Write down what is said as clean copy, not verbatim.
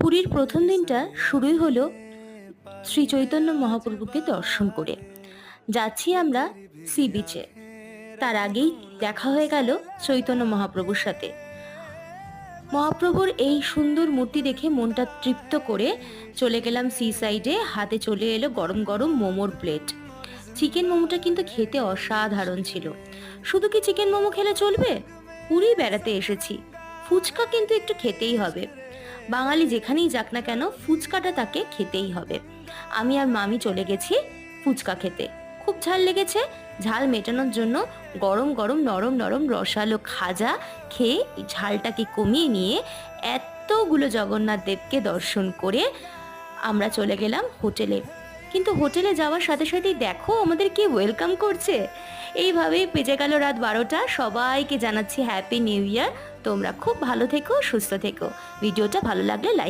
পুরীর প্রথম দিনটা শুরুই হলো শ্রী চৈতন্য মহাপ্রভুকে দর্শন করে। যাচ্ছি আমরা সি বিচে। তার আগেই দেখা হয়ে গেল চৈতন্য মহাপ্রভুর সাথে। মহাপ্রভুর এই সুন্দর মূর্তি দেখে মনটা তৃপ্ত করে চলে গেলাম সি সাইডে। হাতে চলে এলো গরম গরম মোমোর প্লেট। চিকেন মোমোটা কিন্তু খেতে অসাধারণ ছিল। শুধু কি চিকেন মোমো খেলে চলবে? পুরী বেড়াতে এসেছি, ফুচকা কিন্তু একটু খেতেই হবে। বাঙালি যেখানেই যাক না কেন ফুচকাটা তাকে খেতেই হবে। আমি আর মামি চলে গেছি ফুচকা খেতে। খুব ঝাল লেগেছে। ঝাল মেটানোর জন্য গরম গরম নরম নরম রসালো খাজা খেয়ে এই ঝালটাকে কমিয়ে নিয়ে এতগুলো জগন্নাথ দেবকে দর্শন করে আমরা চলে গেলাম হোটেলে। কিন্তু হোটেলে যাওয়ার সাথে সাথেই দেখো আমাদের কি ওয়েলকাম করছে। এইভাবেই বেজে গেল রাত 12টা। সবাইকে জানাচ্ছি হ্যাপি নিউ ইয়ার। তোমরা খুব ভালো থেকো, সুস্থ থেকো। ভিডিওটা ভালো লাগলে লাইক